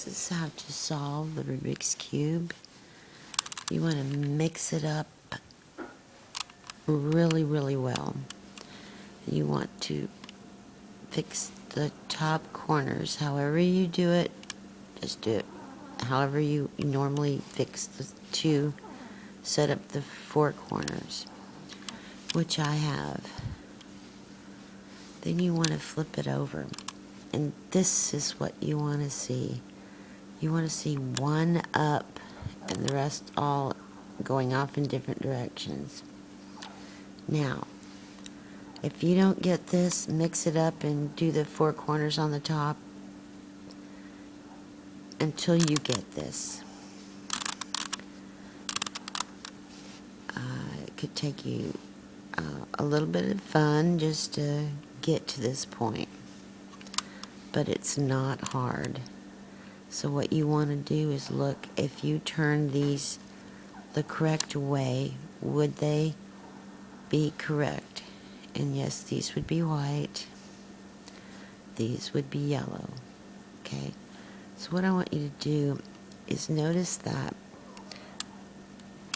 this is how to solve the Rubik's Cube. You want to mix it up really, really well. You want to fix the top corners. However you do it, just do it. However you normally fix the two, set up the four corners, which I have. Then you want to flip it over. And this is what you want to see. You want to see one up and the rest all going off in different directions. Now, if you don't get this, mix it up and do the four corners on the top until you get this. It could take you a little bit of fun just to get to this point, but it's not hard. So what you want to do is look, if you turn these the correct way, would they be correct? And yes, these would be white, these would be yellow. Okay, so what I want you to do is notice that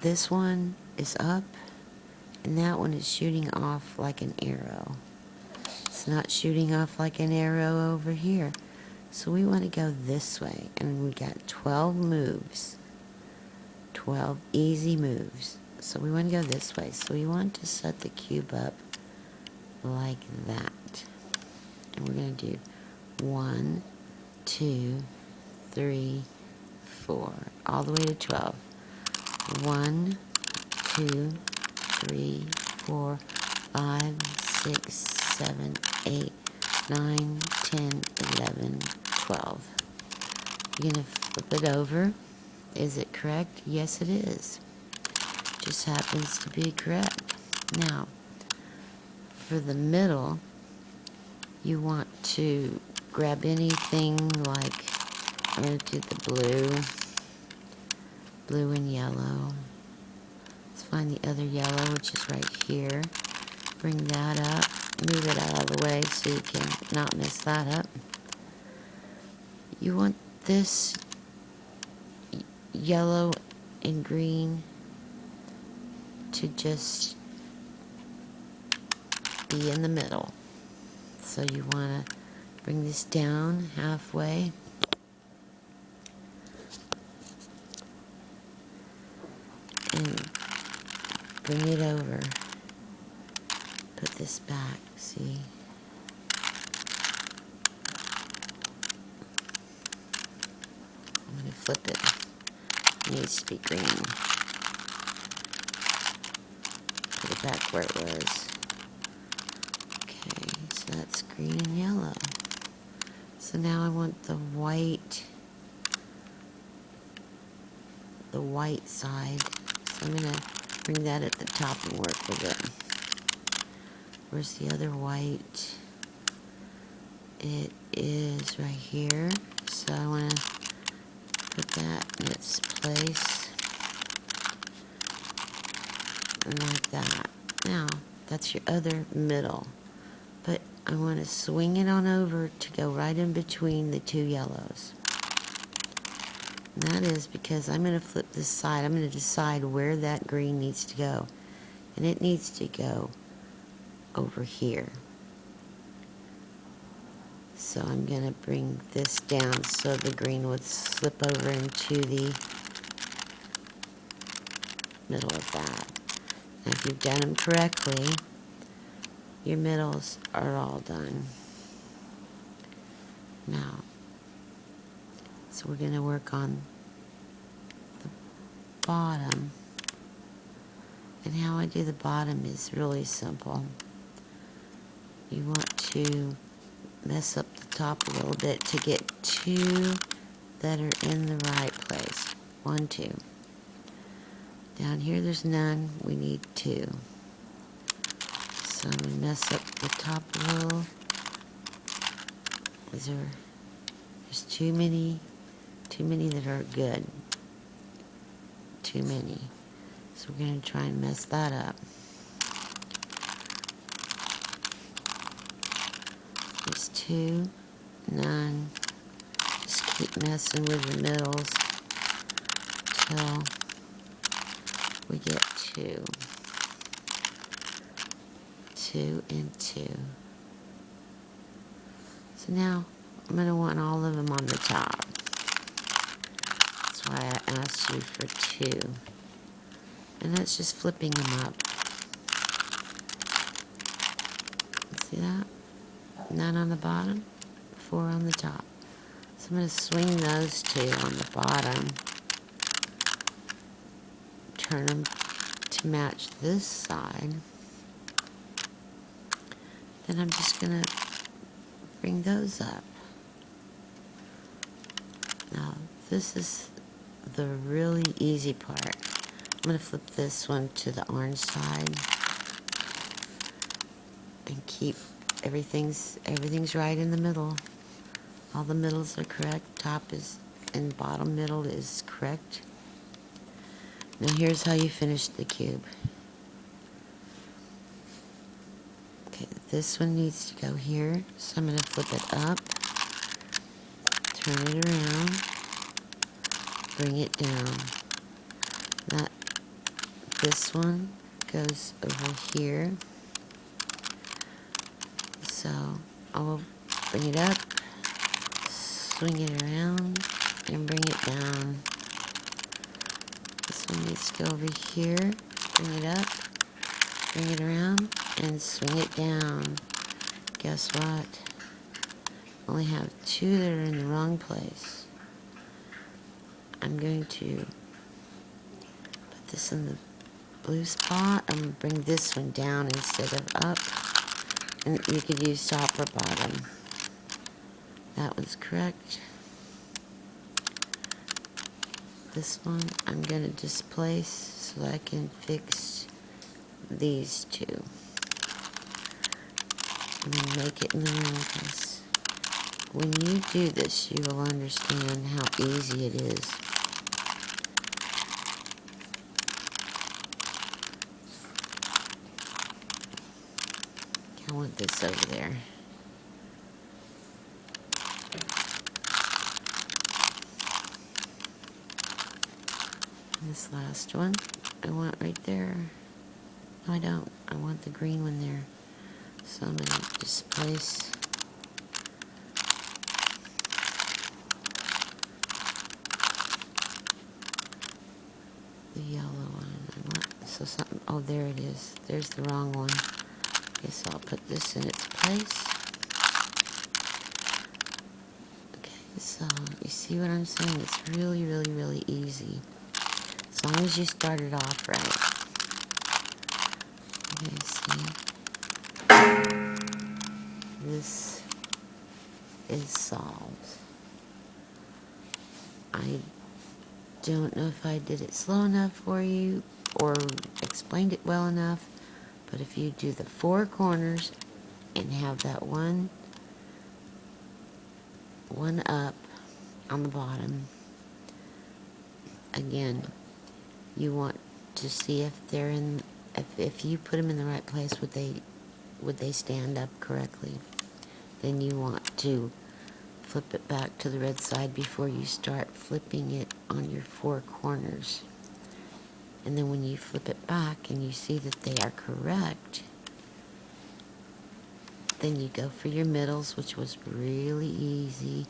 this one is up and that one is shooting off like an arrow. It's not shooting off like an arrow over here. So we want to go this way, and we got 12 moves, 12 easy moves. So we want to go this way. So we want to set the cube up like that. And we're going to do 1, 2, 3, 4, all the way to 12. 1, 2, 3, 4, 5, 6, 7, 8, 9, 10, 11, 12. You're going to flip it over. Is it correct? Yes, it is. Just happens to be correct. Now, for the middle, you want to grab anything like, I'm going to do the blue and yellow. Let's find the other yellow, which is right here. Bring that up. Move it out of the way so you can not mess that up. You want this yellow and green to just be in the middle. So you want to bring this down halfway. And bring it over. Put this back, see? I'm going to flip it. It needs to be green. Put it back where it was. Okay, so that's green and yellow. So now I want the white side. So I'm going to bring that at the top and work with it. Where's the other white? It is right here. So I want to put that in its place. Like that. Now, that's your other middle. But I want to swing it on over to go right in between the two yellows. And that is because I'm going to flip this side. I'm going to decide where that green needs to go. And it needs to go over here. So I'm going to bring this down so the green would slip over into the middle of that. And if you've done them correctly, your middles are all done. Now, so we're going to work on the bottom. And how I do the bottom is really simple. You want to mess up the top a little bit to get two that are in the right place. 1, 2. Down here there's none. We need 2. So I'm going to mess up the top a little. There's too many that are good. Too many. So we're going to try and mess that up. There's 2, none. Just keep messing with the middles till we get 2. 2 and 2. So now I'm going to want all of them on the top. That's why I asked you for 2. And that's just flipping them up. See that? None on the bottom, 4 on the top. So I'm going to swing those 2 on the bottom. Turn them to match this side. Then I'm just going to bring those up. Now, this is the really easy part. I'm going to flip this one to the orange side and keep everything's right in the middle. All the middles are correct. Top is and bottom middle is correct. Now here's how you finish the cube. Okay, this one needs to go here, so I'm going to flip it up, turn it around, bring it down. This one goes over here, so I'll bring it up, swing it around, and bring it down. This one needs to go over here, bring it up, bring it around, and swing it down. Guess what? I only have 2 that are in the wrong place. I'm going to put this in the blue spot. I'm going to bring this one down instead of up. And you could use top or bottom. That one's correct. This one I'm going to displace so I can fix these 2. And then make it in the wrong place. When you do this, you will understand how easy it is. I want this over there. And this last one, I want right there. No, I don't. I want the green one there. So I'm going to displace the yellow one. So something, oh, there it is. There's the wrong one. Okay, so I'll put this in its place. Okay, so you see what I'm saying? It's really, really, really easy. As long as you start it off right. Okay, see? This is solved. I don't know if I did it slow enough for you or explained it well enough, but if you do the 4 corners and have that one up on the bottom, again, you want to see if they're in, if you put them in the right place, would they stand up correctly? Then you want to flip it back to the red side before you start flipping it on your 4 corners. And then when you flip it back and you see that they are correct, then you go for your middles, which was really easy.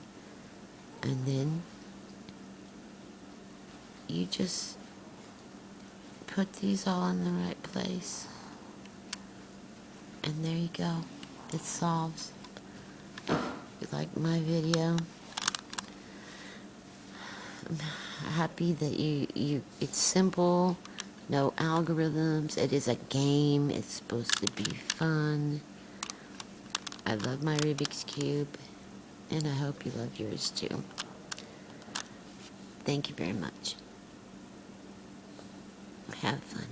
And then you just put these all in the right place. And there you go. It solves. If you like my video, I'm happy that it's simple, no algorithms. It is a game. It's supposed to be fun. I love my Rubik's Cube, and I hope you love yours too. Thank you very much. Have fun.